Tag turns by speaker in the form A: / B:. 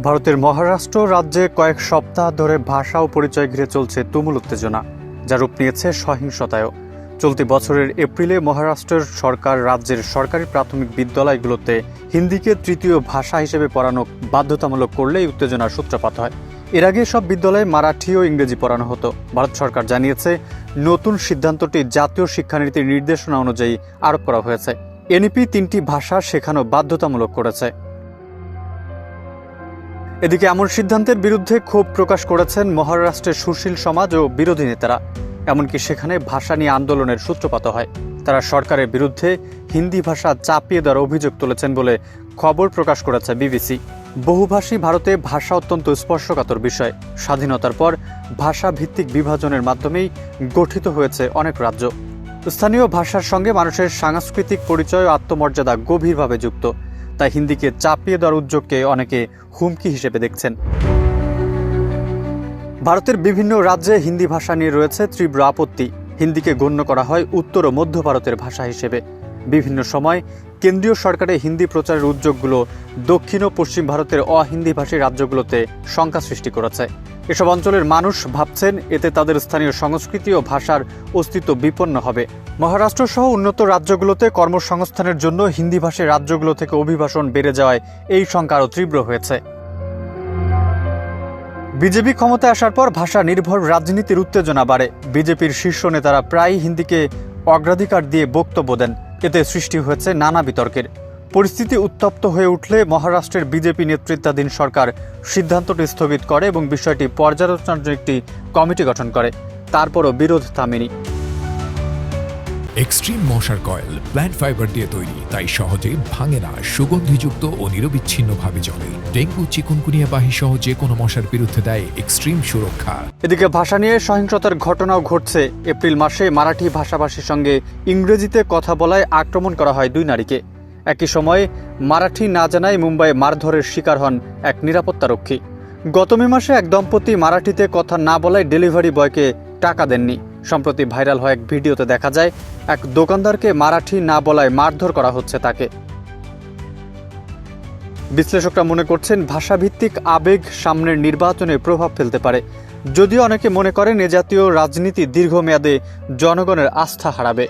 A: ভারতের মহারাষ্ট্র রাজ্যে কয়েক সপ্তাহ ধরে ভাষা ও পরিচয় ঘিরে চলছে তুমুল উত্তেজনা, যা রূপ নিয়েছে সহিংসতায়ও। চলতি বছরের এপ্রিলে মহারাষ্ট্রের সরকার রাজ্যের সরকারি প্রাথমিক বিদ্যালয়গুলোতে হিন্দিকে তৃতীয় ভাষা হিসেবে পড়ানো বাধ্যতামূলক করলেই উত্তেজনার সূত্রপাত হয়। এর আগে সব বিদ্যালয়ে মারাঠি ও ইংরেজি পড়ানো হতো। ভারত সরকার জানিয়েছে, নতুন সিদ্ধান্তটি জাতীয় শিক্ষানীতির নির্দেশনা অনুযায়ী আরোপ করা হয়েছে। এনইপি 3টি ভাষা শেখানো বাধ্যতামূলক করেছে। এদিকে এমন সিদ্ধান্তের বিরুদ্ধে ক্ষোভ প্রকাশ করেছেন মহারাষ্ট্রের সুশীল সমাজ ও বিরোধী নেতারা। এমনকি সেখানে ভাষা নিয়ে আন্দোলনের সূত্রপাত হয়। তারা সরকারের বিরুদ্ধে হিন্দি ভাষা চাপিয়ে দেওয়ার অভিযোগ তুলেছেন বলে খবর প্রকাশ করেছে বিবিসি। বহুভাষী ভারতে ভাষা অত্যন্ত স্পর্শকাতর বিষয়। স্বাধীনতার পর ভাষা ভিত্তিক বিভাজনের মাধ্যমেই গঠিত হয়েছে অনেক রাজ্য। স্থানীয় ভাষার সঙ্গে মানুষের সাংস্কৃতিক পরিচয় ও আত্মমর্যাদা গভীরভাবে যুক্ত। তাই হিন্দিকে চাপিয়ে দেওয়ার উদ্যোগকে অনেকে হুমকি হিসেবে দেখছেন। ভারতের বিভিন্ন রাজ্যে হিন্দি ভাষা নিয়ে রয়েছে তীব্র আপত্তি। হিন্দিকে গণ্য করা হয় উত্তর ও মধ্য ভারতের ভাষা হিসেবে। বিভিন্ন সময় কেন্দ্রীয় সরকারের হিন্দি প্রচারের উদ্যোগগুলো দক্ষিণ ও পশ্চিম ভারতের অহিন্দিভাষী রাজ্যগুলোতে শঙ্কা সৃষ্টি করেছে। এসব অঞ্চলের মানুষ ভাবছেন এতে তাদের স্থানীয় সংস্কৃতি ও ভাষার অস্তিত্ব বিপন্ন হবে। মহারাষ্ট্র সহ উন্নত রাজ্যগুলোতে কর্মসংস্থানের জন্য হিন্দিভাষী রাজ্যগুলো থেকে অভিবাসন বেড়ে যাওয়ায় এই শঙ্কা আরও তীব্র হয়েছে। বিজেপি ক্ষমতায় আসার পর ভাষা নির্ভর রাজনীতির উত্তেজনা বাড়ে। বিজেপির শীর্ষ নেতারা প্রায়ই হিন্দিকে অগ্রাধিকার দিয়ে বক্তব্য দেন। এতে সৃষ্টি হয়েছে নানা বিতর্কের। পরিস্থিতি উত্তপ্ত হয়ে উঠলে মহারাষ্ট্রের বিজেপি নেতৃত্বাধীন সরকার সিদ্ধান্তটি স্থগিত করে এবং বিষয়টি পর্যালোচনার জন্য একটি কমিটি গঠন করে। তারপরও বিরোধ থামেনি।
B: এক্সট্রিম মশার কয়েল প্ল্যান্ট ফাইবার দিয়ে তৈরি, তাই সহজে ভাঙে না, সুগন্ধিযুক্ত ও নিরবিচ্ছিন্নভাবে জ্বলে। ডেঙ্গু, চিকুনগুনিয়া বাহি সহ যে কোনো মশার বিরুদ্ধে দেয় এক্সট্রিম সুরক্ষা।
A: এদিকে ভাষা নিয়ে সহিংসতার ঘটনাও ঘটছে। এপ্রিল মাসে মারাঠি ভাষাভাষীর সঙ্গে ইংরেজিতে কথা বলায় আক্রমণ করা হয় 2 নারীকে। একই সময়ে মারাঠি না জানায় মুম্বাইয়ে মারধরের শিকার হন এক নিরাপত্তারক্ষী। গত মে মাসে এক দম্পতি মারাঠিতে কথা না বলায় ডেলিভারি বয়কে টাকা দেননি। সম্প্রতি ভাইরাল হওয়া এক ভিডিওতে দেখা যায় এক দোকানদারকে মারাঠি না বলায় মারধর করা হচ্ছে তাকে। বিশ্লেষকরা মনে করছেন ভাষাভিত্তিক আবেগ সামনের নির্বাচনে প্রভাব ফেলতে পারে। যদিও অনেকে মনে করেন এ জাতীয় রাজনীতি দীর্ঘমেয়াদে জনগণের আস্থা হারাবে।